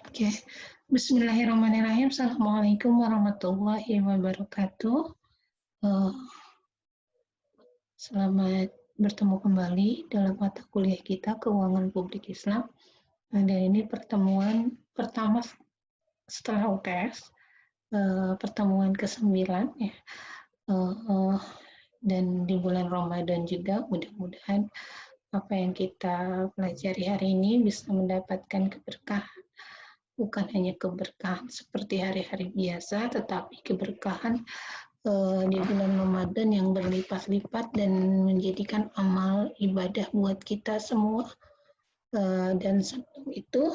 Oke, Bismillahirrahmanirrahim. Assalamualaikum warahmatullahi wabarakatuh. Eh, Selamat bertemu kembali dalam mata kuliah kita Keuangan Publik Islam. Dan ini pertemuan pertama setelah UTS, pertemuan ke-9 ya. Dan di bulan Ramadan juga mudah-mudahan apa yang kita pelajari hari ini bisa mendapatkan keberkahan. Bukan hanya keberkahan seperti hari-hari biasa, tetapi keberkahan di bulan Ramadan yang berlipat-lipat dan menjadikan amal ibadah buat kita semua. Dan sebelum itu,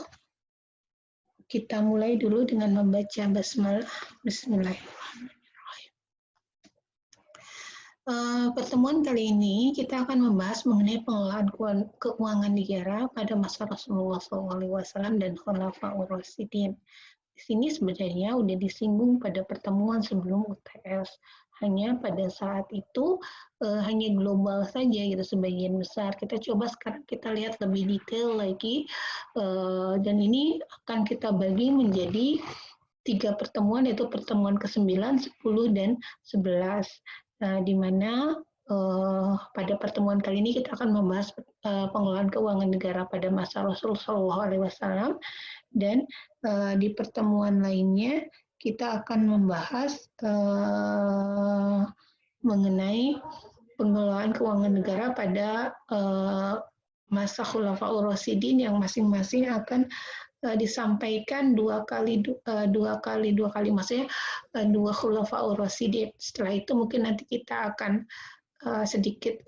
kita mulai dulu dengan membaca basmalah. Bismillahirrahmanirrahim. Pertemuan kali ini kita akan membahas mengenai pengelolaan keuangan negara pada masa Rasulullah SAW dan Khulafaur Rasyidin. Di sini sebenarnya udah disinggung pada pertemuan sebelum UTS. Hanya pada saat itu hanya global saja gitu sebagian besar. Kita coba sekarang kita lihat lebih detail lagi dan ini akan kita bagi menjadi 3 pertemuan, yaitu pertemuan ke-9, 10, dan 11. Di mana pada pertemuan kali ini kita akan membahas pengelolaan keuangan negara pada masa Rasulullah SAW, dan di pertemuan lainnya kita akan membahas mengenai pengelolaan keuangan negara pada masa Khulafaur Rasyidin yang masing-masing akan disampaikan dua kali maksudnya dua Khulafaur Rasyidin. Setelah itu mungkin nanti kita akan sedikit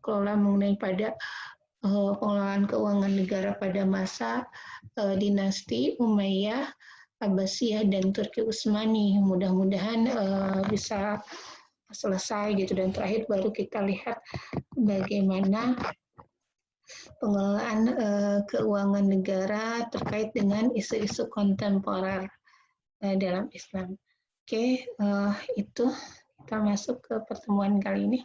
kelola mengenai pada pengelolaan keuangan negara pada masa dinasti Umayyah, Abbasiyah, dan Turki Utsmani. Mudah-mudahan bisa selesai gitu, dan terakhir baru kita lihat bagaimana pengelolaan keuangan negara terkait dengan isu-isu kontemporer dalam Islam. Oke, itu kita masuk ke pertemuan kali ini.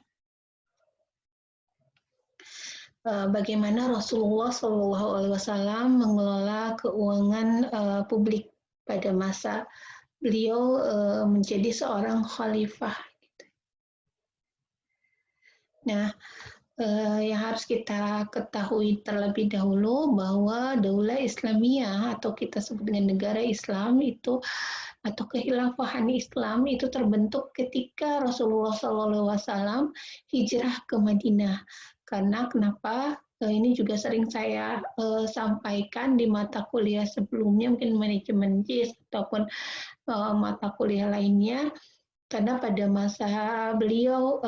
Bagaimana Rasulullah SAW mengelola keuangan publik pada masa beliau menjadi seorang khalifah. Nah, yang harus kita ketahui terlebih dahulu bahwa Daulah Islamiyah atau kita sebut dengan negara Islam itu atau kekhilafahan Islam itu terbentuk ketika Rasulullah SAW hijrah ke Madinah. Karena kenapa? Ini juga sering saya sampaikan di mata kuliah sebelumnya, mungkin manajemen JIS ataupun mata kuliah lainnya. Karena pada masa beliau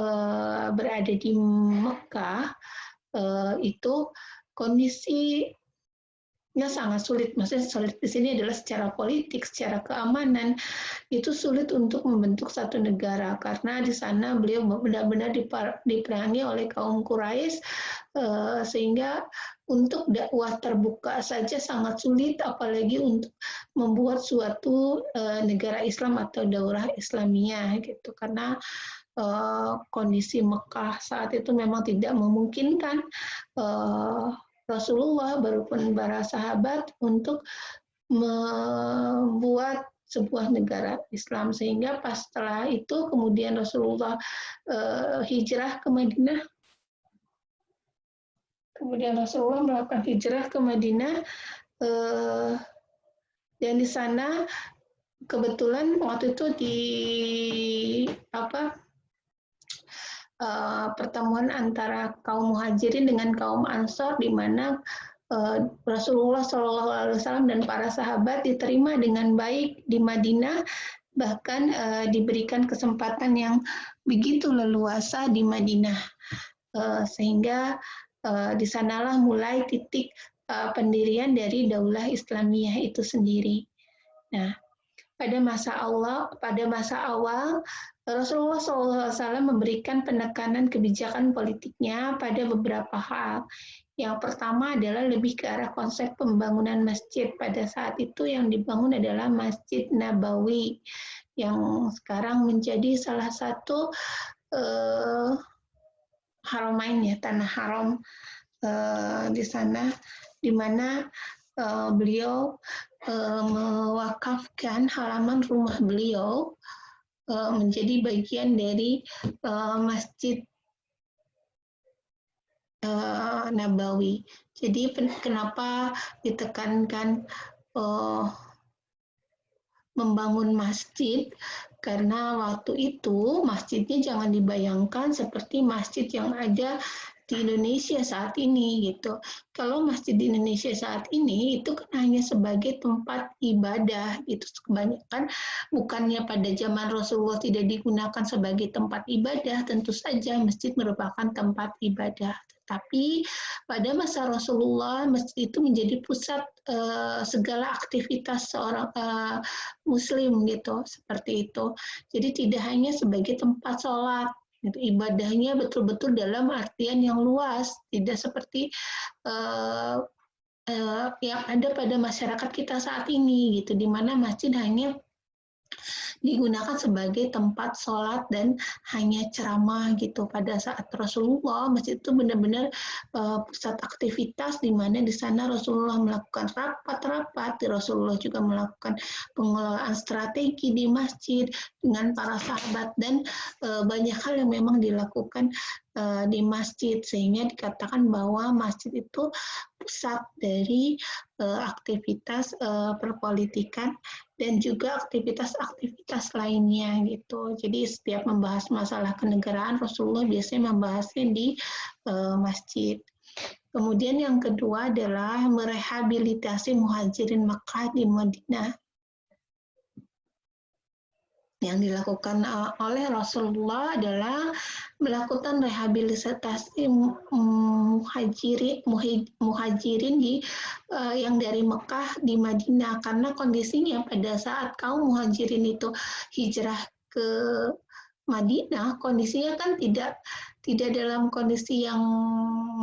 berada di Mekah, itu kondisinya sangat sulit. Maksudnya sulit di sini adalah secara politik, secara keamanan, itu sulit untuk membentuk satu negara. Karena di sana beliau benar-benar diperangi oleh kaum Quraisy, sehingga untuk dakwah terbuka saja sangat sulit, apalagi untuk membuat suatu negara Islam atau daulah Islamiyah gitu. Karena kondisi Mekah saat itu memang tidak memungkinkan Rasulullah berupun para sahabat untuk membuat sebuah negara Islam, sehingga pas setelah itu kemudian Rasulullah hijrah ke Madinah. Kemudian Rasulullah melakukan hijrah ke Madinah, dan di sana kebetulan waktu itu di pertemuan antara kaum Muhajirin dengan kaum Ansor, di mana Rasulullah SAW dan para sahabat diterima dengan baik di Madinah, bahkan diberikan kesempatan yang begitu leluasa di Madinah, sehingga di sanalah mulai titik pendirian dari Daulah Islamiyah itu sendiri. Nah, pada masa awal Rasulullah SAW memberikan penekanan kebijakan politiknya pada beberapa hal. Yang pertama adalah lebih ke arah konsep pembangunan masjid. Pada saat itu yang dibangun adalah Masjid Nabawi, yang sekarang menjadi salah satu haramain ya, tanah haram di sana, di mana beliau mewakafkan halaman rumah beliau menjadi bagian dari Masjid Nabawi. Jadi kenapa ditekankan membangun masjid? Karena waktu itu masjidnya jangan dibayangkan seperti masjid yang ada di Indonesia saat ini gitu. Kalau masjid di Indonesia saat ini itu kan hanya sebagai tempat ibadah gitu. Kebanyakan bukannya pada zaman Rasulullah tidak digunakan sebagai tempat ibadah, tentu saja masjid merupakan tempat ibadah. Tapi pada masa Rasulullah masjid itu menjadi pusat segala aktivitas seorang Muslim gitu, seperti itu. Jadi tidak hanya sebagai tempat sholat, gitu. Ibadahnya betul-betul dalam artian yang luas, tidak seperti yang ada pada masyarakat kita saat ini, gitu, di mana masjid hanya digunakan sebagai tempat sholat dan hanya ceramah gitu. Pada saat Rasulullah, masjid itu benar-benar pusat aktivitas di mana di sana Rasulullah melakukan rapat-rapat, Rasulullah juga melakukan pengelolaan strategi di masjid dengan para sahabat dan banyak hal yang memang dilakukan di masjid, sehingga dikatakan bahwa masjid itu pusat dari aktivitas perpolitikan dan juga aktivitas-aktivitas lainnya gitu. Jadi setiap membahas masalah kenegaraan, Rasulullah biasanya membahasnya di masjid. Kemudian yang kedua adalah merehabilitasi muhajirin Makkah di Madinah. Yang dilakukan oleh Rasulullah adalah melakukan rehabilitasi muhajirin yang dari Mekah di Madinah, karena kondisinya pada saat kaum muhajirin itu hijrah ke Madinah, kondisinya kan tidak dalam kondisi yang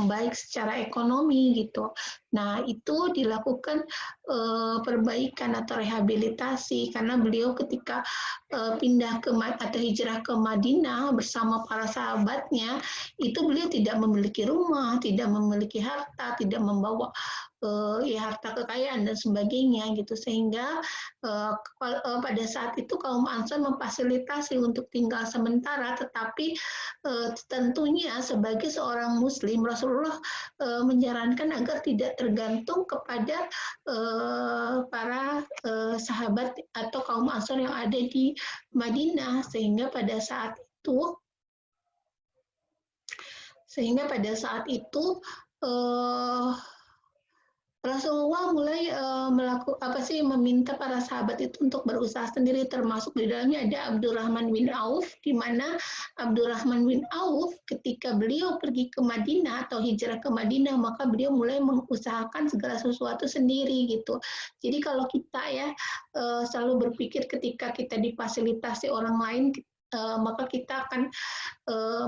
baik secara ekonomi gitu. Nah, itu dilakukan perbaikan atau rehabilitasi karena beliau ketika pindah ke atau hijrah ke Madinah bersama para sahabatnya, itu beliau tidak memiliki rumah, tidak memiliki harta, tidak membawa harta kekayaan dan sebagainya gitu, sehingga pada saat itu kaum Ansor memfasilitasi untuk tinggal sementara, tetapi tentunya sebagai seorang Muslim Rasulullah menyarankan agar tidak tergantung kepada para sahabat atau kaum Ansor yang ada di Madinah, sehingga pada saat itu Rasulullah mulai meminta para sahabat itu untuk berusaha sendiri, termasuk di dalamnya ada Abdurrahman bin Auf, di mana Abdurrahman bin Auf ketika beliau pergi ke Madinah atau hijrah ke Madinah, maka beliau mulai mengusahakan segala sesuatu sendiri gitu. Jadi kalau kita selalu berpikir ketika kita difasilitasi orang lain, maka kita akan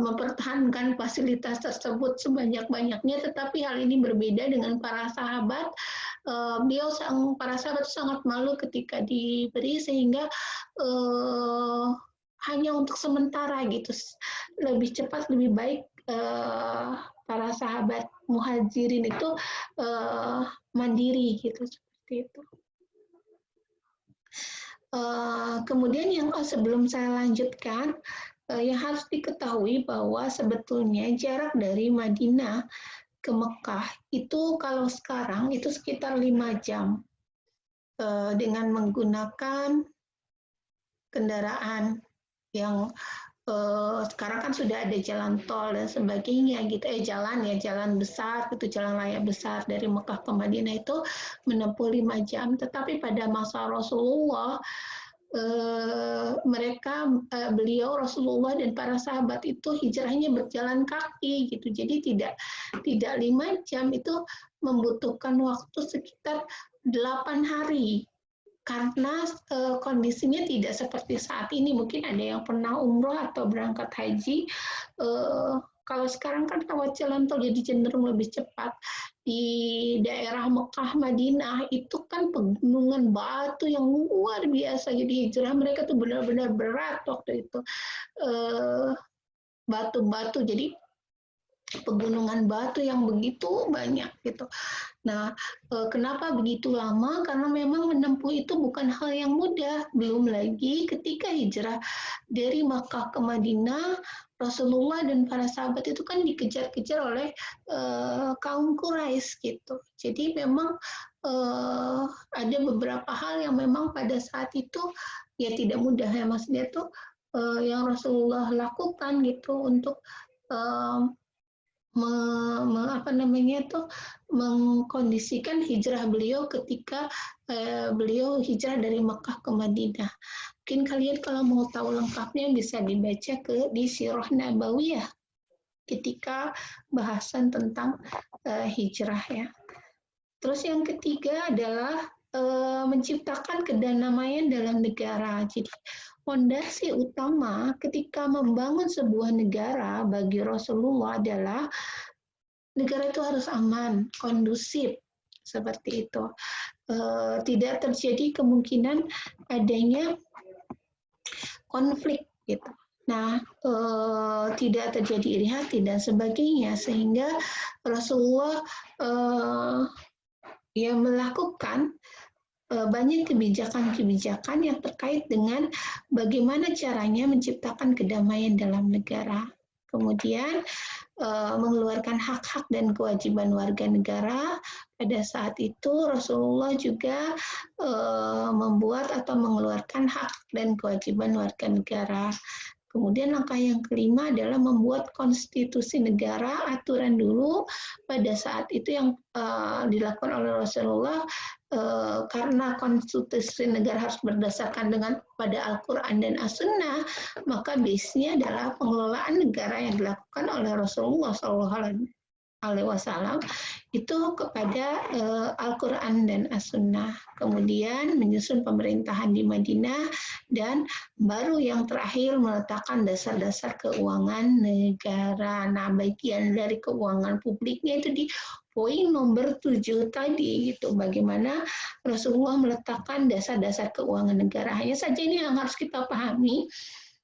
mempertahankan fasilitas tersebut sebanyak-banyaknya, tetapi hal ini berbeda dengan para sahabat. Para sahabat sangat malu ketika diberi, sehingga hanya untuk sementara gitu, lebih cepat lebih baik para sahabat muhajirin itu mandiri gitu, seperti itu. Kemudian yang sebelum saya lanjutkan, yang harus diketahui bahwa sebetulnya jarak dari Madinah ke Mekah itu kalau sekarang itu sekitar 5 jam dengan menggunakan kendaraan yang sekarang kan sudah ada jalan tol dan sebagainya gitu, jalan besar gitu, jalan raya besar dari Mekah ke Madinah itu menempuh 5 jam. Tetapi pada masa Rasulullah beliau Rasulullah dan para sahabat itu hijrahnya berjalan kaki gitu, jadi tidak 5 jam, itu membutuhkan waktu sekitar 8 hari karena kondisinya tidak seperti saat ini. Mungkin ada yang pernah umroh atau berangkat haji, kalau sekarang kan lewat jalan tol jadi cenderung lebih cepat. Di daerah Mekah Madinah itu kan pegunungan batu yang luar biasa, jadi hijrah mereka tuh benar-benar berat waktu itu, batu-batu, jadi pegunungan batu yang begitu banyak gitu. Nah, kenapa begitu lama? Karena memang menempuh itu bukan hal yang mudah. Belum lagi ketika hijrah dari Makkah ke Madinah, Rasulullah dan para sahabat itu kan dikejar-kejar oleh kaum Quraisy gitu. Jadi memang ada beberapa hal yang memang pada saat itu ya tidak mudah ya, maksudnya tuh yang Rasulullah lakukan gitu untuk uh, apa namanya tuh mengkondisikan hijrah beliau ketika beliau hijrah dari Mekah ke Madinah. Mungkin kalian kalau mau tahu lengkapnya bisa dibaca di Sirah Nabawiyah ketika bahasan tentang hijrah ya. Terus yang ketiga adalah menciptakan kedamaian dalam negara. Jadi fondasi utama ketika membangun sebuah negara bagi Rasulullah adalah negara itu harus aman, kondusif, seperti itu. Tidak terjadi kemungkinan adanya konflik gitu. Nah, tidak terjadi iri hati dan sebagainya, sehingga Rasulullah ya melakukan banyak kebijakan-kebijakan yang terkait dengan bagaimana caranya menciptakan kedamaian dalam negara. Kemudian mengeluarkan hak-hak dan kewajiban warga negara. Pada saat itu Rasulullah juga membuat atau mengeluarkan hak dan kewajiban warga negara. Kemudian langkah yang kelima adalah membuat konstitusi negara, aturan dulu pada saat itu yang dilakukan oleh Rasulullah karena konstitusi negara harus berdasarkan dengan pada Al-Quran dan As-Sunnah, maka base-nya adalah pengelolaan negara yang dilakukan oleh Rasulullah SAW itu kepada Al-Quran dan As-Sunnah. Kemudian menyusun pemerintahan di Madinah dan baru yang terakhir meletakkan dasar-dasar keuangan negara. Nah, bagian dari keuangan publiknya itu di poin nomor 7 tadi gitu. Bagaimana Rasulullah meletakkan dasar-dasar keuangan negara. Hanya saja ini yang harus kita pahami.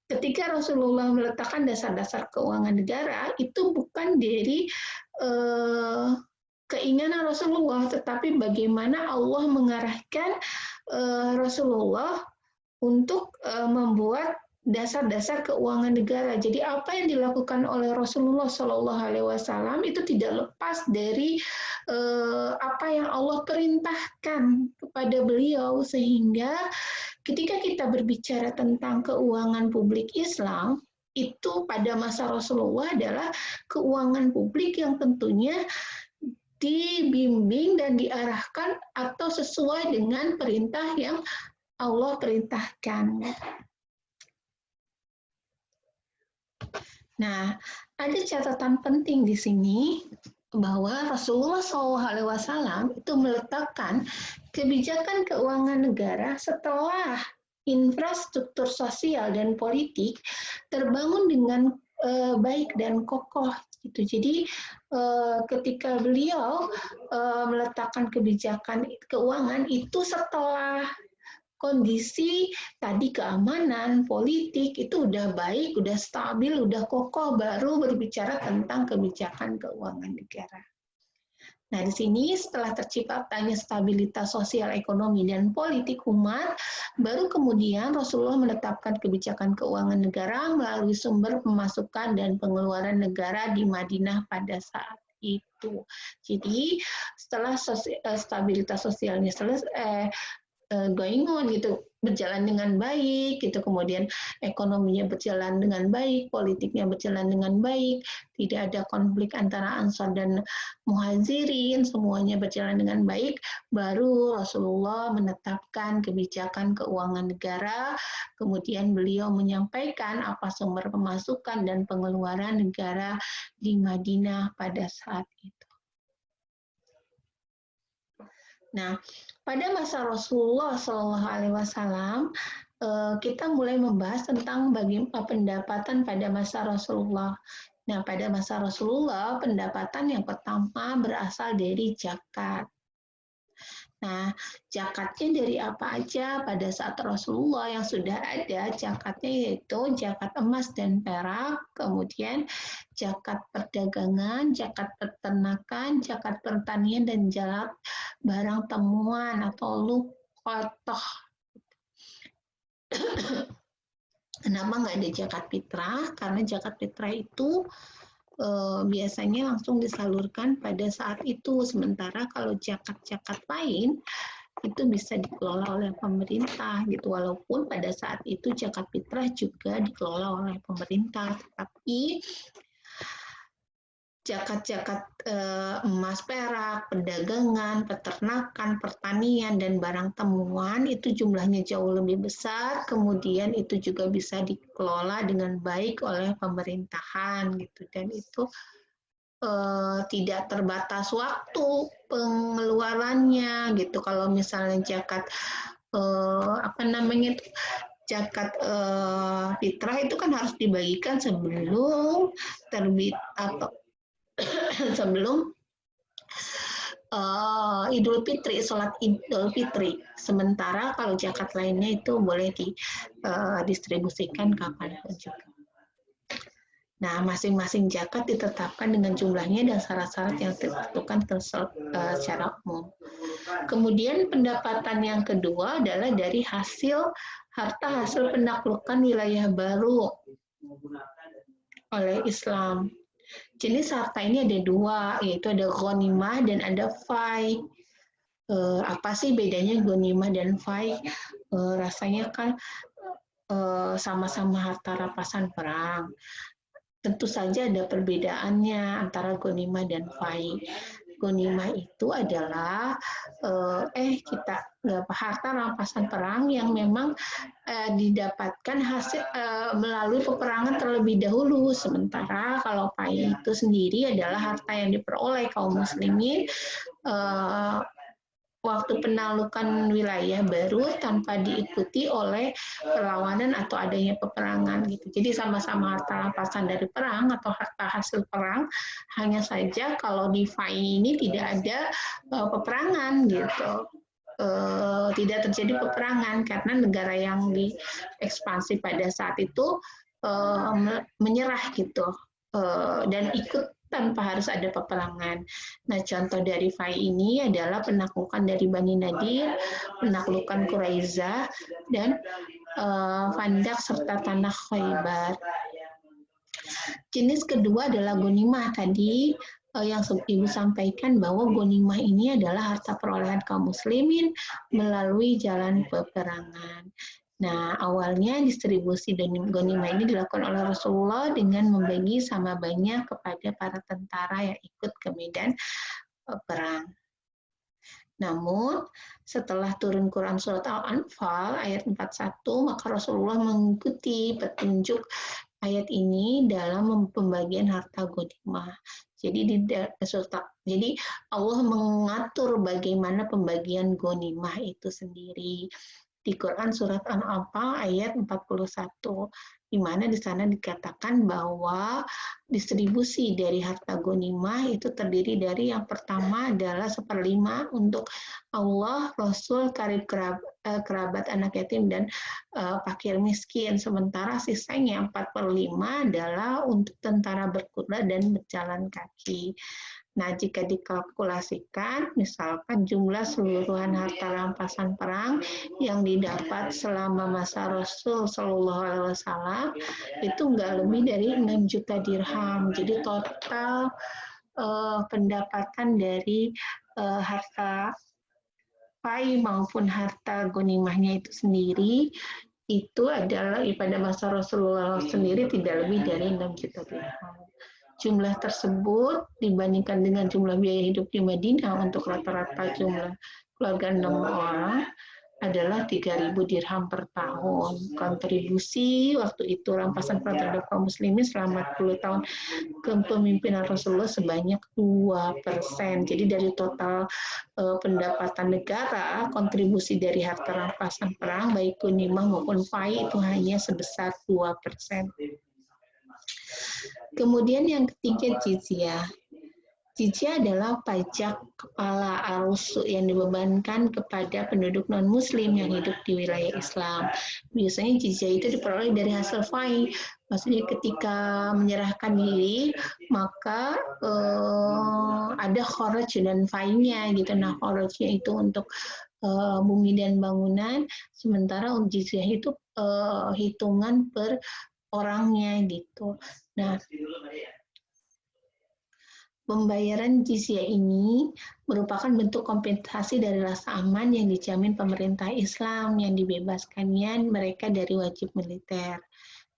Ketika Rasulullah meletakkan dasar-dasar keuangan negara, itu bukan dari keinginan Rasulullah, tetapi bagaimana Allah mengarahkan Rasulullah untuk membuat dasar-dasar keuangan negara. Jadi apa yang dilakukan oleh Rasulullah Shallallahu Alaihi Wasallam itu tidak lepas dari apa yang Allah perintahkan kepada beliau, sehingga ketika kita berbicara tentang keuangan publik Islam, itu pada masa Rasulullah adalah keuangan publik yang tentunya dibimbing dan diarahkan atau sesuai dengan perintah yang Allah perintahkan. Nah, ada catatan penting di sini bahwa Rasulullah SAW itu meletakkan kebijakan keuangan negara setelah infrastruktur sosial dan politik terbangun dengan baik dan kokoh gitu. Jadi ketika beliau meletakkan kebijakan keuangan itu setelah kondisi tadi keamanan politik itu udah baik, udah stabil, udah kokoh, baru berbicara tentang kebijakan keuangan negara. Nah, di sini setelah terciptanya stabilitas sosial, ekonomi, dan politik umat, baru kemudian Rasulullah menetapkan kebijakan keuangan negara melalui sumber pemasukan dan pengeluaran negara di Madinah pada saat itu. Jadi, setelah stabilitas sosialnya selesai, going on gitu, berjalan dengan baik gitu, kemudian ekonominya berjalan dengan baik, politiknya berjalan dengan baik, tidak ada konflik antara Ansar dan Muhajirin, semuanya berjalan dengan baik, baru Rasulullah menetapkan kebijakan keuangan negara, kemudian beliau menyampaikan apa sumber pemasukan dan pengeluaran negara di Madinah pada saat itu. Nah, pada masa Rasulullah SAW, kita mulai membahas tentang bagaimana pendapatan pada masa Rasulullah. Nah, pada masa Rasulullah, pendapatan yang pertama berasal dari zakat. Nah, zakatnya dari apa aja pada saat Rasulullah yang sudah ada zakatnya, yaitu zakat emas dan perak, kemudian zakat perdagangan, zakat peternakan, zakat pertanian, dan zakat barang temuan atau luqatoh. Kenapa nggak ada zakat fitrah? Karena zakat fitrah itu biasanya langsung disalurkan pada saat itu. Sementara kalau zakat-zakat lain itu bisa dikelola oleh pemerintah gitu, walaupun pada saat itu zakat fitrah juga dikelola oleh pemerintah, tapi zakat-zakat emas perak, perdagangan, peternakan, pertanian, dan barang temuan itu jumlahnya jauh lebih besar, kemudian itu juga bisa dikelola dengan baik oleh pemerintahan gitu, dan itu tidak terbatas waktu pengeluarannya gitu. Kalau misalnya zakat zakat fitrah itu kan harus dibagikan sebelum terbit atau sebelum Idul Fitri, sholat Idul Fitri. Sementara kalau zakat lainnya itu boleh didistribusikan kapanpun juga. Nah, masing-masing zakat ditetapkan dengan jumlahnya dan syarat-syarat yang ditentukan secara umum. Kemudian pendapatan yang kedua adalah dari harta hasil penaklukan wilayah baru oleh Islam. Jenis harta ini ada dua, yaitu ada ghanimah dan ada fai. Apa sih bedanya ghanimah dan fai? Rasanya kan sama-sama harta rampasan perang. Tentu saja ada perbedaannya antara ghanimah dan fai. Ghanimah itu adalah harta rampasan perang yang memang didapatkan hasil melalui peperangan terlebih dahulu. Sementara kalau fai itu sendiri adalah harta yang diperoleh kaum muslimin waktu penaklukan wilayah baru tanpa diikuti oleh perlawanan atau adanya peperangan gitu. Jadi sama-sama harta rampasan dari perang atau harta hasil perang, hanya saja kalau di FAI ini tidak ada peperangan gitu. Tidak terjadi peperangan karena negara yang diekspansi pada saat itu menyerah gitu dan ikut tanpa harus ada peperangan. Nah, contoh dari FAI ini adalah penaklukan dari Bani Nadir, penaklukan Quraiza, dan Fandak serta tanah Khaybar. Jenis kedua adalah ghanimah. Tadi yang Ibu sampaikan bahwa ghanimah ini adalah harta perolehan kaum muslimin melalui jalan peperangan. Nah, awalnya distribusi ghanimah ini dilakukan oleh Rasulullah dengan membagi sama banyak kepada para tentara yang ikut ke medan perang. Namun, setelah turun Quran surat Al-Anfal ayat 41, maka Rasulullah mengikuti petunjuk ayat ini dalam pembagian harta ghanimah. Jadi Allah mengatur bagaimana pembagian ghanimah itu sendiri di Quran surat An-Anfal ayat 41, di mana di sana dikatakan bahwa distribusi dari harta ghanimah itu terdiri dari yang pertama adalah 1/5 untuk Allah, Rasul, kerabat anak yatim, dan fakir miskin. Sementara sisanya 4/5 adalah untuk tentara berkuda dan berjalan kaki. Nah, jika dikalkulasikan, misalkan jumlah seluruhan harta rampasan perang yang didapat selama masa Rasul Shallallahu Alaihi Wasallam itu nggak lebih dari 6 juta dirham. Jadi total pendapatan dari harta fai maupun harta ghanimahnya itu sendiri itu adalah pada masa Rasulullah sendiri tidak lebih dari 6 juta dirham. Jumlah tersebut dibandingkan dengan jumlah biaya hidup di Madinah untuk rata-rata jumlah keluarga 6 orang adalah 3.000 dirham per tahun. Kontribusi waktu itu rampasan perang terhadap kaum muslimin selama 10 tahun kepemimpinan Rasulullah sebanyak 2%. Jadi dari total pendapatan negara, kontribusi dari harta rampasan perang baik ghanimah maupun fai itu hanya sebesar 2%. Kemudian yang ketiga jizyah. Jizya adalah pajak kepala arus yang dibebankan kepada penduduk non-muslim yang hidup di wilayah Islam. Biasanya jizya itu diperoleh dari hasil fai. Maksudnya ketika menyerahkan diri, maka ada kharaj dan fainya gitu. Nah, kharajnya itu untuk bumi dan bangunan, sementara jizya itu hitungan per orangnya gitu. Nah, pembayaran jizya ini merupakan bentuk kompensasi dari rasa aman yang dijamin pemerintah Islam yang dibebaskannya mereka dari wajib militer.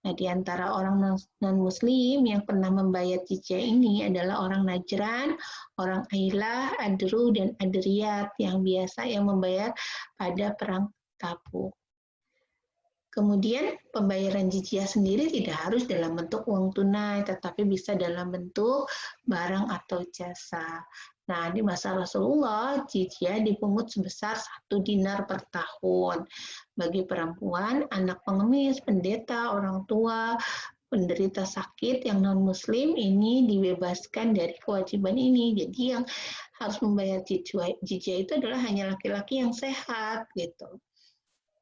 Nah, di antara orang non-muslim yang pernah membayar jizya ini adalah orang Najran, orang Ailah, Adru, dan Adriyat yang biasa yang membayar pada perang Tabuk. Kemudian pembayaran jizya sendiri tidak harus dalam bentuk uang tunai, tetapi bisa dalam bentuk barang atau jasa. Nah, di masa Rasulullah, jizya dipungut sebesar 1 dinar per tahun. Bagi perempuan, anak pengemis, pendeta, orang tua, penderita sakit yang non-muslim ini dibebaskan dari kewajiban ini. Jadi yang harus membayar jizya itu adalah hanya laki-laki yang sehat gitu.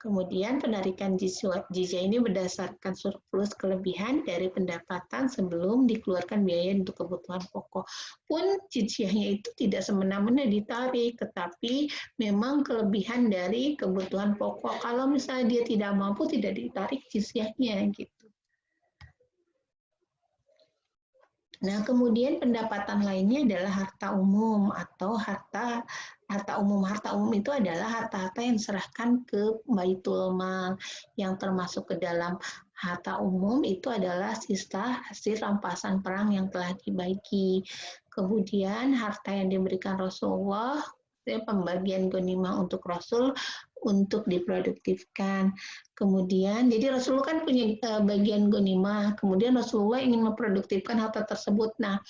Kemudian penarikan jizya ini berdasarkan surplus kelebihan dari pendapatan sebelum dikeluarkan biaya untuk kebutuhan pokok. Pun jizyahnya itu tidak semena-mena ditarik, tetapi memang kelebihan dari kebutuhan pokok. Kalau misalnya dia tidak mampu, tidak ditarik jizyahnya gitu. Nah, kemudian pendapatan lainnya adalah harta umum atau harta umum. Harta umum itu adalah harta-harta yang diserahkan ke Baitul Mal, yang termasuk ke dalam harta umum itu adalah sisa hasil rampasan perang yang telah dibagi. Kemudian harta yang diberikan Rasulullah, pembagian ghanimah untuk Rasul untuk diproduktifkan. Kemudian, jadi Rasulullah kan punya bagian ghanimah, kemudian Rasulullah ingin memproduktifkan harta tersebut. Nah,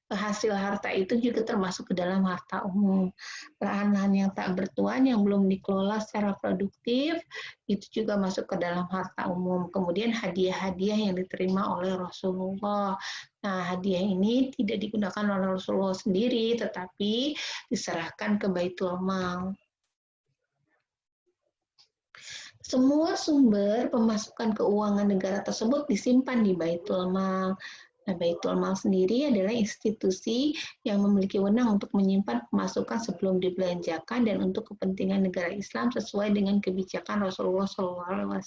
hasil harta itu juga termasuk ke dalam harta umum. Lahan-lahan yang tak bertuan yang belum dikelola secara produktif itu juga masuk ke dalam harta umum. Kemudian hadiah-hadiah yang diterima oleh Rasulullah. Nah, hadiah ini tidak digunakan oleh Rasulullah sendiri, tetapi diserahkan ke Baitul Mal. Semua sumber pemasukan keuangan negara tersebut disimpan di Baitul Mal. Nah, Baitul Mal sendiri adalah institusi yang memiliki wewenang untuk menyimpan pemasukan sebelum dibelanjakan dan untuk kepentingan negara Islam sesuai dengan kebijakan Rasulullah SAW.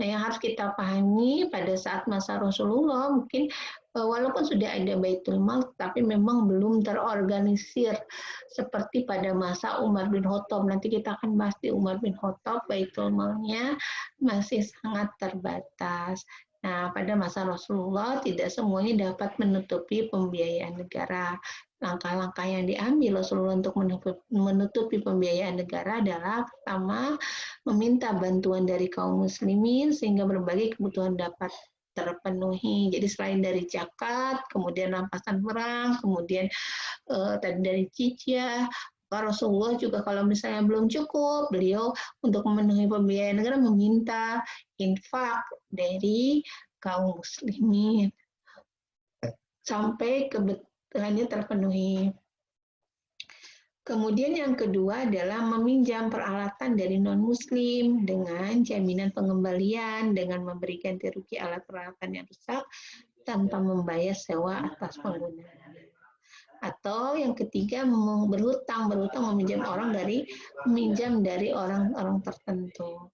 Nah, yang harus kita pahami pada saat masa Rasulullah, mungkin walaupun sudah ada Baitul Mal, tapi memang belum terorganisir seperti pada masa Umar bin Khattab. Nanti kita akan bahas di Umar bin Khattab, Baitul Malnya masih sangat terbatas. Nah, pada masa Rasulullah tidak semuanya dapat menutupi pembiayaan negara. Langkah-langkah yang diambil Rasulullah untuk menutupi pembiayaan negara adalah pertama, meminta bantuan dari kaum muslimin sehingga berbagai kebutuhan dapat terpenuhi. Jadi selain dari zakat, kemudian rampasan perang, kemudian tadi dari jizya, Rasulullah juga kalau misalnya belum cukup, beliau untuk memenuhi pembiayaan negara meminta infak dari kaum muslimin sampai kebutuhannya terpenuhi. Kemudian yang kedua adalah meminjam peralatan dari non-muslim dengan jaminan pengembalian dengan memberi ganti rugi alat peralatan yang rusak tanpa membayar sewa atas penggunaan. Atau yang ketiga berhutang meminjam dari orang-orang tertentu.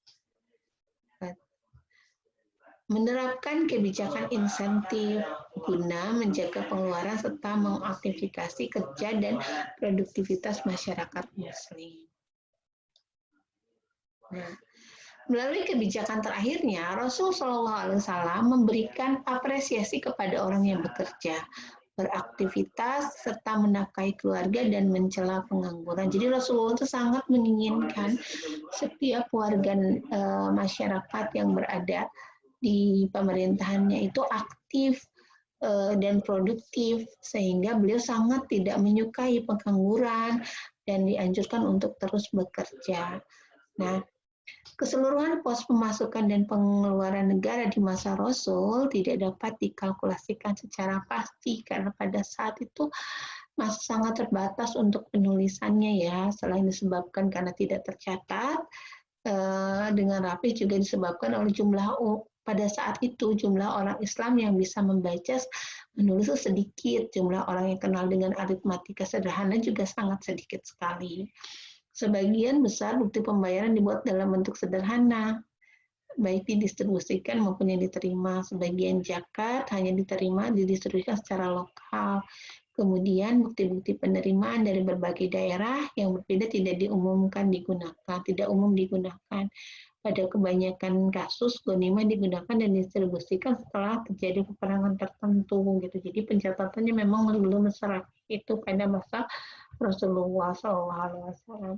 Menerapkan kebijakan insentif guna menjaga pengeluaran serta mengaktifasi kerja dan produktivitas masyarakat muslim. Nah, melalui kebijakan terakhirnya, Rasulullah SAW memberikan apresiasi kepada orang yang bekerja, beraktivitas, serta menafkahi keluarga dan mencela pengangguran. Jadi Rasulullah itu sangat menginginkan setiap warga masyarakat yang berada di pemerintahannya itu aktif dan produktif, sehingga beliau sangat tidak menyukai pengangguran dan dianjurkan untuk terus bekerja. Nah, keseluruhan pos pemasukan dan pengeluaran negara di masa Rasul tidak dapat dikalkulasikan secara pasti karena pada saat itu masih sangat terbatas untuk penulisannya ya, selain disebabkan karena tidak tercatat, dengan rapih juga disebabkan oleh pada saat itu jumlah orang Islam yang bisa membaca menulis sedikit, jumlah orang yang kenal dengan aritmatika sederhana juga sangat sedikit sekali. Sebagian besar bukti pembayaran dibuat dalam bentuk sederhana, baik didistribusikan maupun yang diterima. Sebagian zakat hanya didistribusikan secara lokal. Kemudian bukti-bukti penerimaan dari berbagai daerah yang berbeda tidak umum digunakan. Pada kebanyakan kasus, ghanimah digunakan dan distribusikan setelah terjadi peperangan tertentu gitu. Jadi pencatatannya memang belum serapih itu pada masa Rasulullah SAW.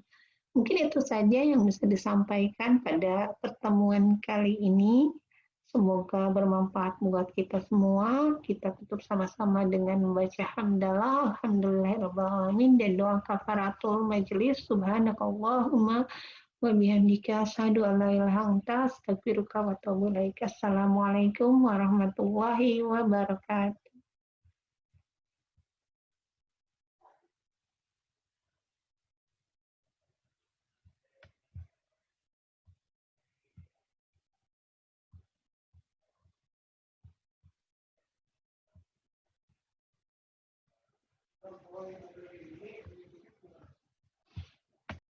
Mungkin itu saja yang bisa disampaikan pada pertemuan kali ini. Semoga bermanfaat buat kita semua. Kita tutup sama-sama dengan membaca hamdalah, alhamdulillahirrahmanirrahim, dan doa kafaratul majelis. Subhanakallahumma wa bihamdika asyhadu an la ilaha illa anta astaghfiruka wa atubu ilaik. Assalamualaikum warahmatullahi wabarakatuh.